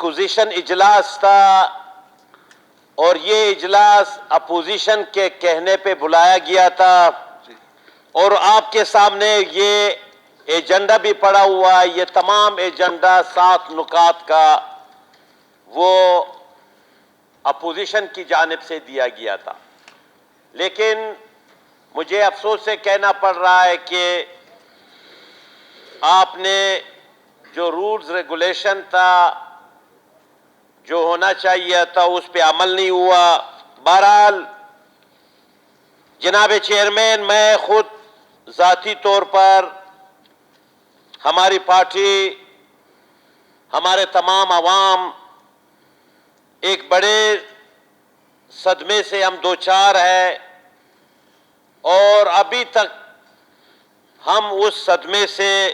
Opposition اجلاس تھا اور یہ اجلاس اپوزیشن کے کہنے پہ بلایا گیا تھا اور آپ کے سامنے یہ ایجنڈا بھی پڑا ہوا ہے. یہ تمام ایجنڈا 7 نکات کا وہ اپوزیشن کی جانب سے دیا گیا تھا. لیکن مجھے افسوس سے کہنا پڑ رہا ہے کہ آپ نے جو رولز ریگولیشن تھا جو ہونا چاہیے تھا اس پہ عمل نہیں ہوا. بہرحال جناب چیئرمین، میں خود ذاتی طور پر ہماری پارٹی، ہمارے تمام عوام ایک بڑے صدمے سے ہم دوچار ہیں اور ابھی تک ہم اس صدمے سے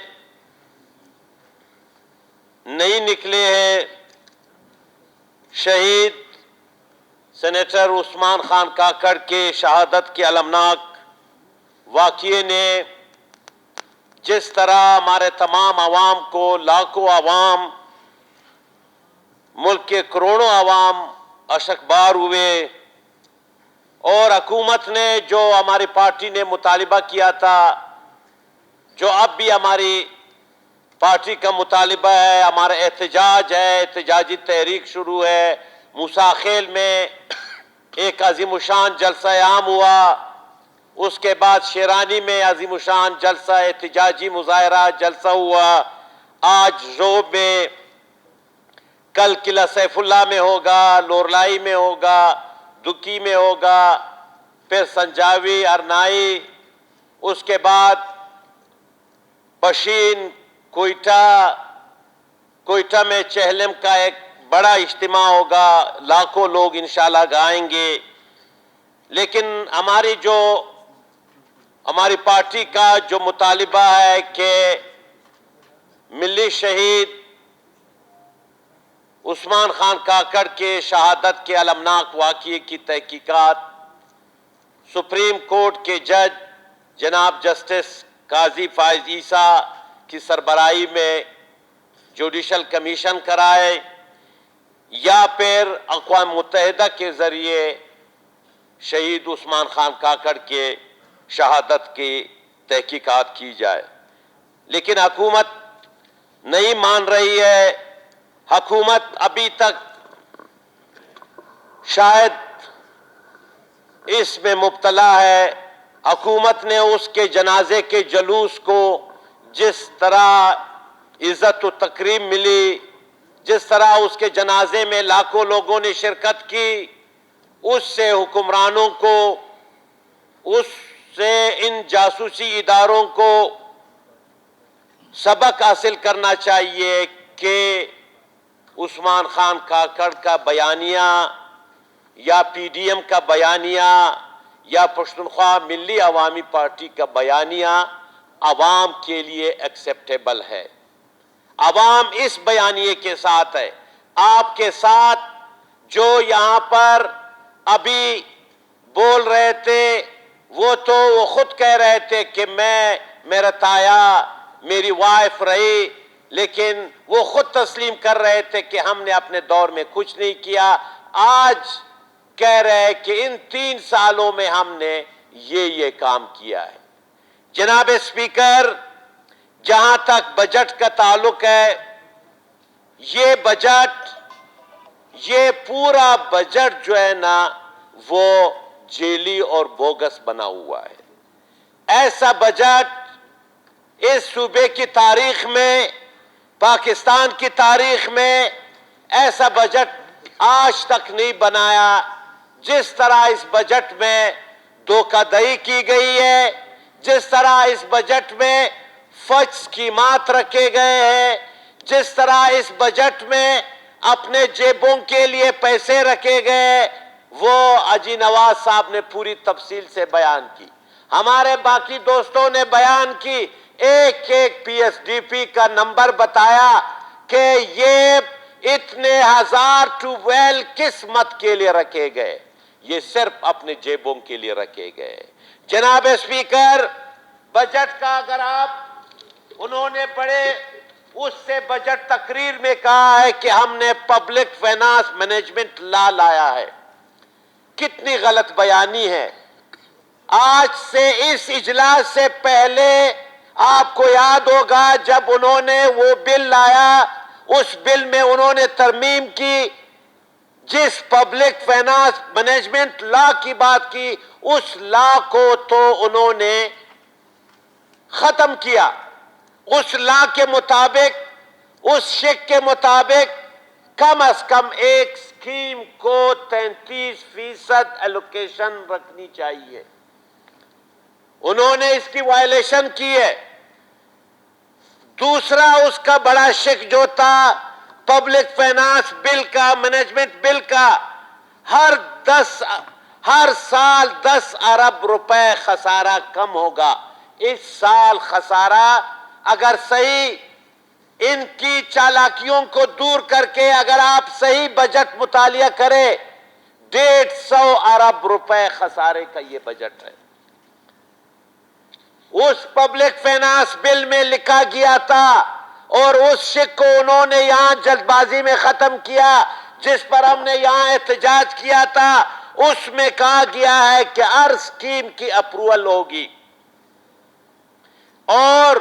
نہیں نکلے ہیں. شہید سینیٹر عثمان خان کاکڑ کے شہادت کے المناک واقعے نے جس طرح ہمارے تمام عوام کو، لاکھوں عوام، ملک کے کروڑوں عوام اشکبار ہوئے اور حکومت نے جو ہماری پارٹی نے مطالبہ کیا تھا، جو اب بھی ہماری پارٹی کا مطالبہ ہے، ہمارا احتجاج ہے، احتجاجی تحریک شروع ہے. موسیٰ خیل میں ایک عظیم الشان جلسہ عام ہوا، اس کے بعد شیرانی میں عظیم الشان جلسہ احتجاجی مظاہرہ جلسہ ہوا. آج روب میں، کل قلعہ سیف اللہ میں ہوگا، لورلائی میں ہوگا، دکی میں ہوگا، پھر سنجاوی، ارنائی، اس کے بعد پشین، کوئٹہ میں چہلم کا ایک بڑا اجتماع ہوگا. لاکھوں لوگ انشاءاللہ آئیں گے. لیکن ہماری پارٹی کا جو مطالبہ ہے کہ ملی شہید عثمان خان کاکڑ کے شہادت کے المناک واقعے کی تحقیقات سپریم کورٹ کے جج جناب جسٹس قاضی فائز عیسیٰ کی سربراہی میں جوڈیشل کمیشن کرائے یا پھر اقوام متحدہ کے ذریعے شہید عثمان خان کاکڑ کے شہادت کی تحقیقات کی جائے. لیکن حکومت نہیں مان رہی ہے. حکومت ابھی تک شاید اس میں مبتلا ہے. حکومت نے اس کے جنازے کے جلوس کو جس طرح عزت و تکریم ملی، جس طرح اس کے جنازے میں لاکھوں لوگوں نے شرکت کی، اس سے حکمرانوں کو، اس سے ان جاسوسی اداروں کو سبق حاصل کرنا چاہیے کہ عثمان خان کاکڑ کا بیانیہ یا پی ڈی ایم کا بیانیہ یا پشتونخوا ملی عوامی پارٹی کا بیانیہ عوام کے لیے ایکسیپٹیبل ہے. عوام اس بیانیے کے ساتھ ہے. آپ کے ساتھ جو یہاں پر ابھی بول رہے تھے وہ خود کہہ رہے تھے کہ میرا تایا میری وائف رہی، لیکن وہ خود تسلیم کر رہے تھے کہ ہم نے اپنے دور میں کچھ نہیں کیا. آج کہہ رہے ہیں کہ ان 3 سالوں میں ہم نے یہ کام کیا ہے. جناب اسپیکر، جہاں تک بجٹ کا تعلق ہے، یہ پورا بجٹ جو ہے نا وہ جیلی اور بوگس بنا ہوا ہے. ایسا بجٹ اس صوبے کی تاریخ میں، پاکستان کی تاریخ میں ایسا بجٹ آج تک نہیں بنایا. جس طرح اس بجٹ میں دھوکہ دہی کی گئی ہے، جس طرح اس بجٹ میں فج اسکیمات رکھے گئے ہیں، جس طرح اس بجٹ میں اپنے جیبوں کے لیے پیسے رکھے گئے، وہ اجی نواز صاحب نے پوری تفصیل سے بیان کی. ہمارے باقی دوستوں نے بیان کی. ایک پی ایس ڈی پی کا نمبر بتایا کہ یہ اتنے ہزار ٹیوب ویل کس مت کے لیے رکھے گئے. یہ صرف اپنے جیبوں کے لیے رکھے گئے. جناب اسپیکر، بجٹ کا اگر انہوں نے پڑھے اس سے بجٹ تقریر میں کہا ہے کہ ہم نے پبلک فائنانس مینجمنٹ لا لایا ہے. کتنی غلط بیانی ہے. آج سے اس اجلاس سے پہلے آپ کو یاد ہوگا جب انہوں نے وہ بل لایا, اس بل میں انہوں نے ترمیم کی, جس پبلک فائنانس مینجمنٹ لا کی بات کی اس لا کو تو انہوں نے ختم کیا. اس لا کے مطابق, اس شک کے مطابق کم از کم ایک اسکیم کو 33% ایلوکیشن رکھنی چاہیے. انہوں نے اس کی وائلیشن کی ہے. دوسرا اس کا بڑا شک جو تھا پبلک فائنانس بل کا, مینجمنٹ بل کا, ہر سال 10 ارب روپے خسارہ کم ہوگا. اس سال خسارہ اگر صحیح ان کی چالاکیوں کو دور کر کے اگر آپ صحیح بجٹ مطالعہ کریں 150 ارب روپے خسارے کا یہ بجٹ ہے. اس پبلک فائنانس بل میں لکھا گیا تھا اور اس شک کو انہوں نے یہاں جلد بازی میں ختم کیا, جس پر ہم نے یہاں احتجاج کیا تھا. اس میں کہا گیا ہے کہ ہر اسکیم کی اپروول ہوگی, اور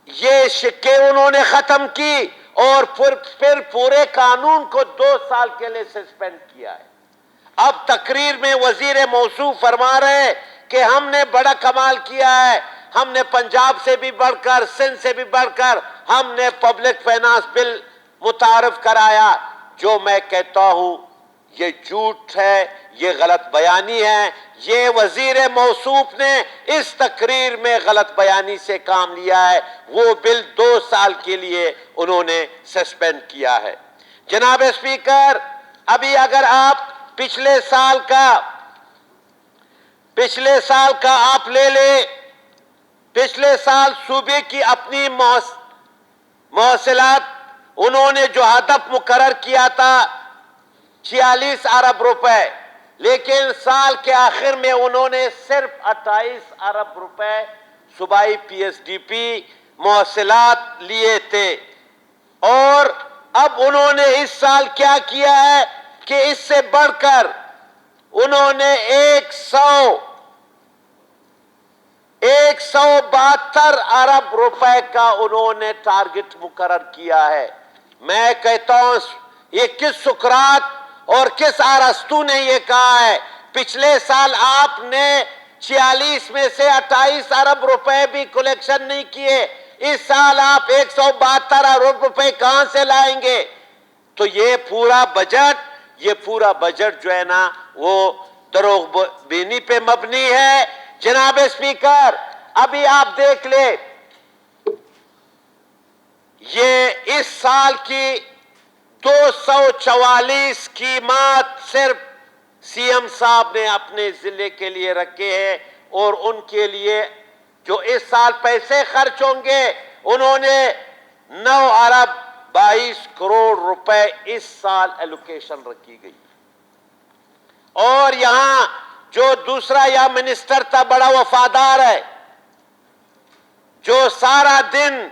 یہ شکے انہوں نے ختم کی اور پھر پورے قانون کو 2 سال کے لیے سسپینڈ کیا ہے. اب تقریر میں وزیر موصوف فرما رہے کہ ہم نے بڑا کمال کیا ہے, ہم نے پنجاب سے بھی بڑھ کر, سندھ سے بھی بڑھ کر ہم نے پبلک فائنانس بل متعارف کرایا. جو میں کہتا ہوں یہ جھوٹ ہے, یہ غلط بیانی ہے. یہ وزیر موصوف نے اس تقریر میں غلط بیانی سے کام لیا ہے. وہ بل 2 سال کے لیے انہوں نے سسپینڈ کیا ہے. جناب اسپیکر, ابھی اگر آپ پچھلے سال کا آپ لے لیں, پچھلے سال صوبے کی اپنی مواصلات انہوں نے جو ہدف مقرر کیا تھا 46 ارب روپے, لیکن سال کے آخر میں انہوں نے صرف 28 ارب روپے صوبائی پی ایس ڈی پی مواصلات لیے تھے. اور اب انہوں نے اس سال کیا کیا ہے کہ اس سے بڑھ کر انہوں نے 172 ارب روپے کا انہوں نے ٹارگٹ مقرر کیا ہے. میں کہتا ہوں یہ کس سقراط اور کس ارسطو نے یہ کہا ہے؟ پچھلے سال آپ نے 46 میں سے 28 ارب روپے بھی کلیکشن نہیں کیے, اس سال آپ 172 ارب روپے کہاں سے لائیں گے؟ تو یہ پورا بجٹ جو ہے نا وہ دروغ بینی پہ مبنی ہے. جناب اسپیکر, ابھی آپ دیکھ لیں یہ اس سال کی 244 اسکیمات صرف سی ایم صاحب نے اپنے ضلع کے لیے رکھے ہیں, اور ان کے لیے جو اس سال پیسے خرچ ہوں گے انہوں نے 9 ارب 22 کروڑ روپے اس سال ایلوکیشن رکھی گئی. اور یہاں جو دوسرا یا منسٹر تھا بڑا وفادار ہے, جو سارا دن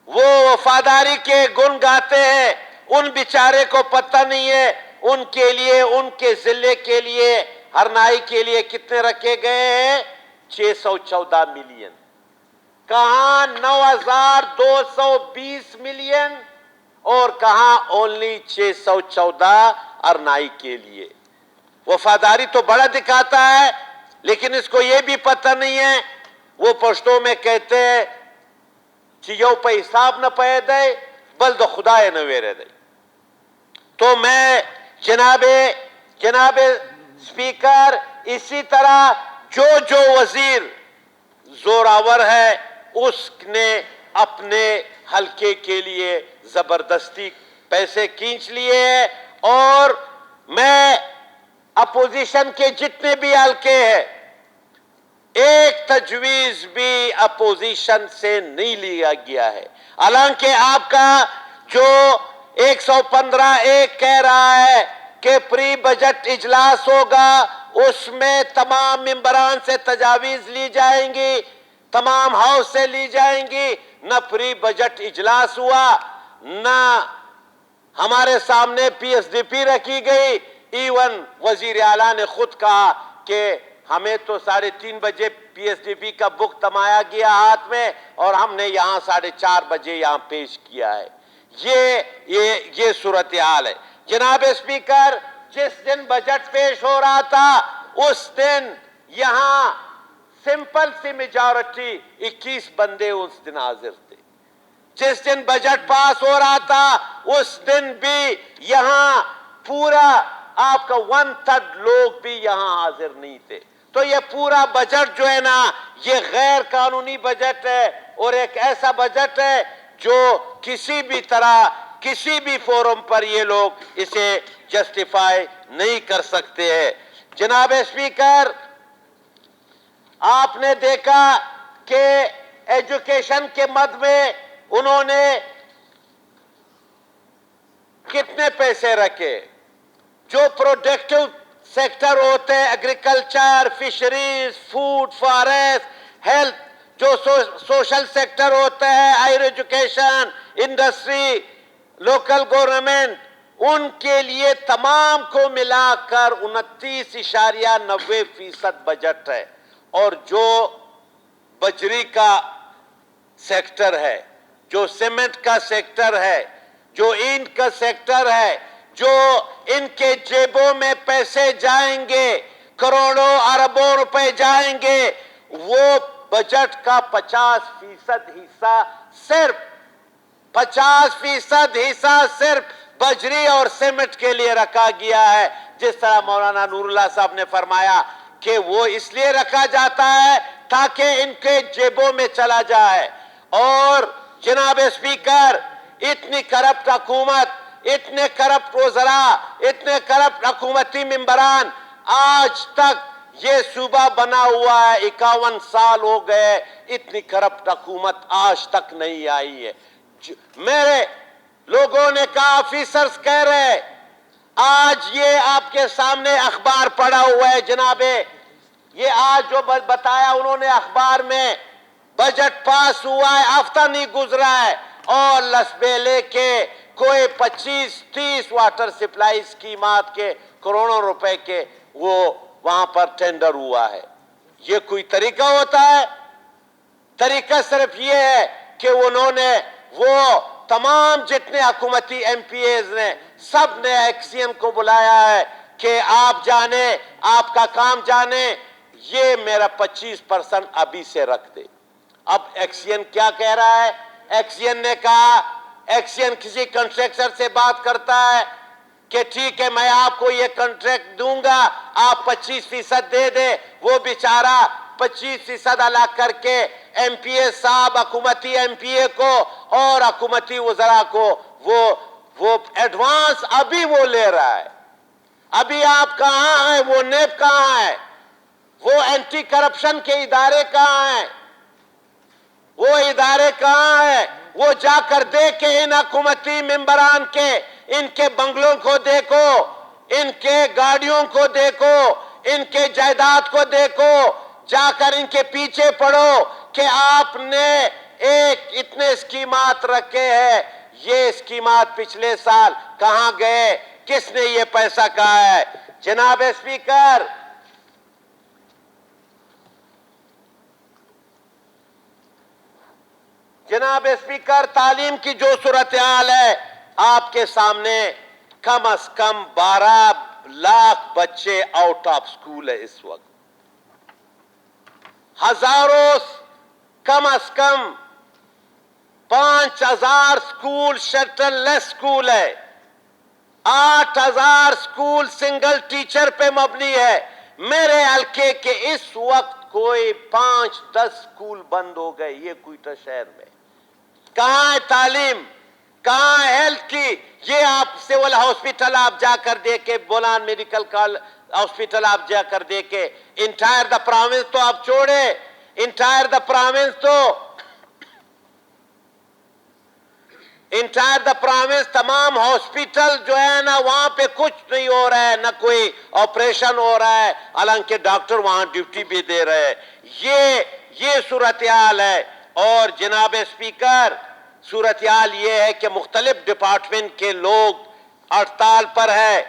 وہ وفاداری کے گن گاتے ہیں, ان بیچارے کو پتہ نہیں ہے ان کے لیے, ان کے ضلع کے لیے, ہرنائی کے لیے کتنے رکھے گئے ہیں 614 ملین. کہاں 9220 ملین اور کہاں اونلی 614 ہرنائی کے لیے. وفاداری تو بڑا دکھاتا ہے, لیکن اس کو یہ بھی پتہ نہیں ہے, وہ پشتوں میں کہتے ہیں کہ یو پہ حساب نہ پہ دے بل دو خدا نہ ویرے دے. تو میں جناب اسپیکر, اسی طرح جو وزیر زوراور ہے اس نے اپنے حلقے کے لیے زبردستی پیسے کھینچ لیے ہیں, اور میں اپوزیشن کے جتنے بھی حلقے ہیں ایک تجویز بھی اپوزیشن سے نہیں لیا گیا ہے. حالانکہ آپ کا جو 115(1) کہہ رہا ہے کہ پری بجٹ اجلاس ہوگا, اس میں تمام ممبران سے تجاویز لی جائیں گی, تمام ہاؤس سے لی جائیں گی. نہ پری بجٹ اجلاس ہوا، نہ ہمارے سامنے پی ایس ڈی پی رکھی گئی. ایون وزیر اعلیٰ نے خود کہا کہ ہمیں تو 3:30 بجے پی ایس ڈی پی کا بک تمایا گیا ہاتھ میں اور ہم نے یہاں 4:30 بجے یہاں پیش کیا ہے. یہ صورتحال ہے. جناب اسپیکر، جس دن بجٹ پیش ہو رہا تھا اس دن یہاں سمپل سی میجارٹی 21 بندے اس دن حاضر تھے. جس دن بجٹ پاس ہو رہا تھا اس دن بھی یہاں پورا آپ کا 1/3 لوگ بھی یہاں حاضر نہیں تھے. تو یہ پورا بجٹ جو ہے نا یہ غیر قانونی بجٹ ہے اور ایک ایسا بجٹ ہے جو کسی بھی طرح کسی بھی فورم پر یہ لوگ اسے جسٹیفائی نہیں کر سکتے ہیں. جناب اسپیکر، آپ نے دیکھا کہ ایجوکیشن کے مد میں انہوں نے کتنے پیسے رکھے. جو پروڈکٹیو سیکٹر ہوتے ہیں، agriculture, fisheries, food, forest, health, جو سوشل سیکٹر ہوتا ہے، higher education, industry, local government, ان کے لیے تمام کو ملا کر 29.90% بجٹ ہے. اور جو بجری کا سیکٹر ہے، جو سیمنٹ کا سیکٹر ہے، جو اینٹ کا سیکٹر ہے، جو ان کے جیبوں میں پیسے جائیں گے، کروڑوں اربوں روپے جائیں گے، وہ بجٹ کا 50% حصہ صرف 50% حصہ صرف بجری اور سیمنٹ کے لیے رکھا گیا ہے. جس طرح مولانا نور اللہ صاحب نے فرمایا کہ وہ اس لیے رکھا جاتا ہے تاکہ ان کے جیبوں میں چلا جائے. اور جناب اسپیکر، اتنی کرپٹ حکومت، اتنے کرپٹ وزراء، اتنے کرپٹ حکومتی ممبران، آج تک یہ صوبہ بنا ہوا ہے 51 سال ہو گئے، اتنی کرپٹ حکومت آج تک نہیں آئی ہے. میرے لوگوں نے کہا، آفیسرز کہہ رہے، آج یہ آپ کے سامنے اخبار پڑا ہوا ہے جناب، یہ آج جو بتایا انہوں نے اخبار میں، بجٹ پاس ہوا ہے، ہفتہ نہیں گزرا ہے اور لسبیلے کے کوئی 25-30 واٹر سپلائی اسکیمات کے کروڑوں روپے کے وہ وہاں پر ٹینڈر ہوا ہے. یہ کوئی طریقہ ہوتا ہے؟ طریقہ صرف یہ ہے کہ انہوں نے وہ تمام جتنے حکومتی ایم پی ایز نے سب نے ایکسین کو بلایا ہے کہ آپ جانیں، آپ کا کام جانیں، یہ میرا 25% ابھی سے رکھ دے. اب ایکسین کیا کہہ رہا ہے؟ ایکسین نے کہا، ایکسین کسی کنٹریکٹر سے بات کرتا ہے کہ ٹھیک ہے میں آپ کو یہ کنٹریکٹ دوں گا، آپ 25% دے دے. وہ بیچارہ 25% الگ کر کے ایم پی اے صاحب، حکومتی ایم پی اے کو اور حکومتی وزراء کو وہ ایڈوانس ابھی وہ لے رہا ہے. ابھی آپ کہاں ہیں؟ وہ نیب کہاں ہے؟ وہ اینٹی کرپشن کے ادارے کہاں ہیں؟ وہ ادارے کہاں ہیں؟ وہ جا کر دیکھیں ان حکومتی ممبران کے، ان کے بنگلوں کو دیکھو، ان کے گاڑیوں کو دیکھو، ان کے جائیداد کو دیکھو، جا کر ان کے پیچھے پڑو کہ آپ نے اتنے اسکیمات رکھے ہیں، یہ اسکیمات پچھلے سال کہاں گئے؟ کس نے یہ پیسہ کہا ہے؟ جناب اسپیکر، تعلیم کی جو صورتحال ہے آپ کے سامنے، کم از کم 12 لاکھ بچے آؤٹ آف سکول ہے اس وقت. ہزاروں، کم از کم 5000 سکول شیلٹر لیس سکول ہے، 8000 سکول سنگل ٹیچر پہ مبنی ہے. میرے حلقے کے اس وقت کوئی 5-10 سکول بند ہو گئے یہ کوئٹہ شہر میں. کہاں ہے تعلیم؟ کہاں ہے ہیلتھ کی؟ یہ آپ سول ہاسپٹل آپ جا کر دیکھیں، بولان میڈیکل ہاسپٹل آپ جا کر دیکھیں. انٹائر دا پروونس تو آپ چھوڑے، انٹائر دا پروونس تمام ہاسپٹل جو ہے نا وہاں پہ کچھ نہیں ہو رہا ہے، نہ کوئی آپریشن ہو رہا ہے، حالانکہ ڈاکٹر وہاں ڈیوٹی بھی دے رہے ہیں. یہ صورتحال ہے. اور جناب اسپیکر صورتحال یہ ہے کہ مختلف ڈپارٹمنٹ کے لوگ ہڑتال پر ہے.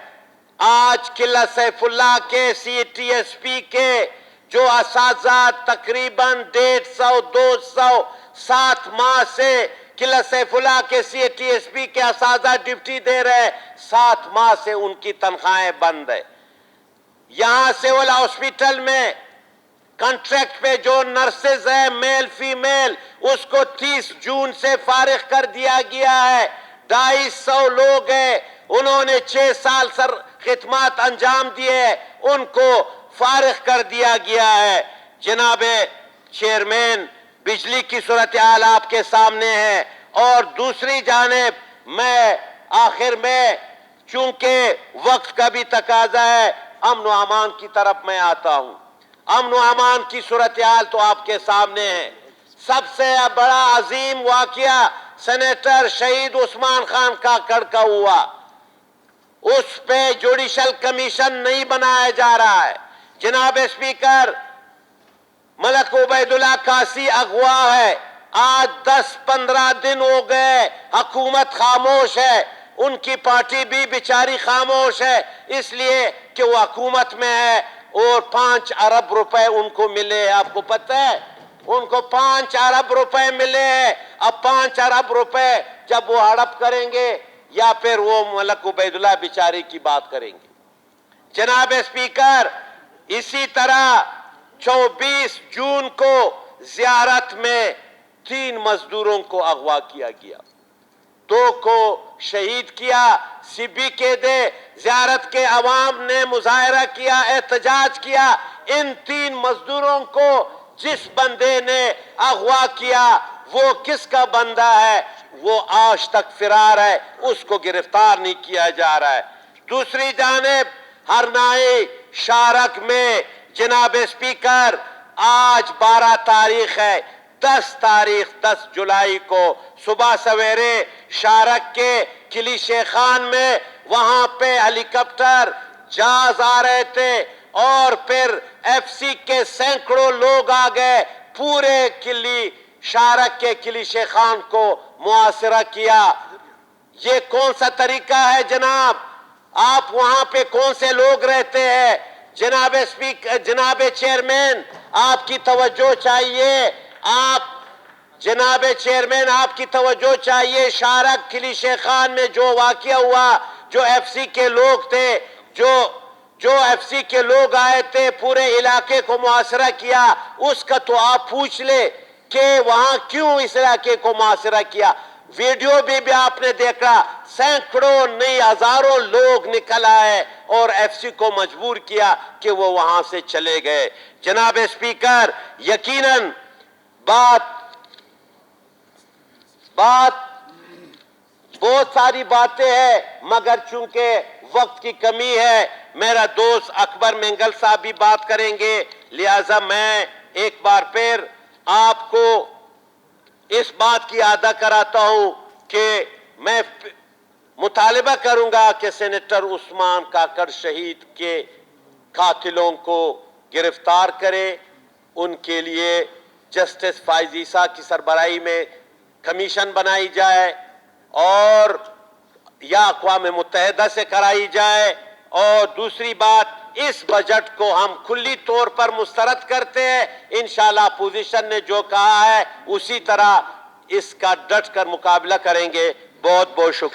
آج قلعہ سیف اللہ کے سی ٹی ایس پی کے جو اساتذہ تقریباً 150-200 7 ماہ سے قلعہ سیف اللہ کے سی ٹی ایس پی کے اساتذہ ڈیوٹی دے رہے 7 ماہ سے ان کی تنخواہیں بند ہے. یہاں سول ہاسپٹل میں کنٹریکٹ پہ جو نرسز ہیں میل فیمیل اس کو 30 جون سے فارغ کر دیا گیا ہے. 250 لوگ ہیں انہوں نے 6 سال خدمات انجام دیے ان کو فارغ کر دیا گیا ہے. جناب چیئرمین بجلی کی صورتحال آپ کے سامنے ہے. اور دوسری جانب میں آخر میں چونکہ وقت کا بھی تقاضا ہے امن و امان کی طرف میں آتا ہوں. امن و امان کی صورتحال تو آپ کے سامنے ہے. سب سے بڑا عظیم واقعہ سینیٹر شہید عثمان خان کاکڑ کا ہوا. اس پہ جوڈیشل کمیشن نہیں بنایا جا رہا ہے. جناب اسپیکر ملک عبید اللہ قاسی اغوا ہے. آج 10-15 دن ہو گئے حکومت خاموش ہے. ان کی پارٹی بھی بیچاری خاموش ہے اس لیے کہ وہ حکومت میں ہے اور 5 ارب روپے ان کو ملے. آپ کو پتہ ہے ان کو 5 ارب روپے ملے ہیں. اب 5 ارب روپے جب وہ ہڑپ کریں گے یا پھر وہ ملک عبید اللہ بیچاری کی بات کریں گے. جناب اسپیکر اسی طرح 24 جون کو زیارت میں 3 مزدوروں کو اغوا کیا گیا. 2 کو شہید کیا. سی بی کے دے زیارت کے عوام نے مظاہرہ کیا احتجاج کیا. ان 3 مزدوروں کو جس بندے نے اغوا کیا وہ کس کا بندہ ہے وہ آج تک فرار ہے. اس کو گرفتار نہیں کیا جا رہا ہے. دوسری جانب ہرنائی شارک میں جناب اسپیکر آج 12 تاریخ ہے. 10 جولائی کو صبح سویرے شارک کے کلیشے خان میں وہاں پہ ہیلی کاپٹر جہاز آ رہے تھے اور پھر ایف سی کے سینکڑوں لوگ آ گئے. پورے شارک کے کلیشے خان کو محاصرہ کیا. یہ کون سا طریقہ ہے جناب؟ آپ وہاں پہ کون سے لوگ رہتے ہیں؟ جناب اسپیکر جناب چیئرمین آپ کی توجہ چاہیے. جناب چیئرمین آپ کی توجہ چاہیے. شارک کلیشے خان میں جو واقعہ ہوا جو ایف سی کے لوگ تھے جو ایف سی کے لوگ آئے تھے پورے علاقے کو محاصرہ کیا. اس کا تو آپ پوچھ لے کہ وہاں کیوں اس علاقے کو محاصرہ کیا. ویڈیو بھی آپ نے دیکھا سینکڑوں نہیں ہزاروں لوگ نکل آئے اور ایف سی کو مجبور کیا کہ وہ وہاں سے چلے گئے. جناب اسپیکر یقیناً بات بہت ساری باتیں ہیں مگر چونکہ وقت کی کمی ہے میرا دوست اکبر مینگل صاحب بھی بات کریں گے لہذا میں ایک بار پھر آپ کو اس بات کی ادا کراتا ہوں کہ میں مطالبہ کروں گا کہ سینیٹر عثمان کاکڑ شہید کے قاتلوں کو گرفتار کرے. ان کے لیے جسٹس فائز عیسیٰ کی سربراہی میں کمیشن بنائی جائے اور یا اقوام متحدہ سے کرائی جائے. اور دوسری بات اس بجٹ کو ہم کھلی طور پر مسترد کرتے ہیں. انشاءاللہ اپوزیشن نے جو کہا ہے اسی طرح اس کا ڈٹ کر مقابلہ کریں گے. بہت بہت شکریہ.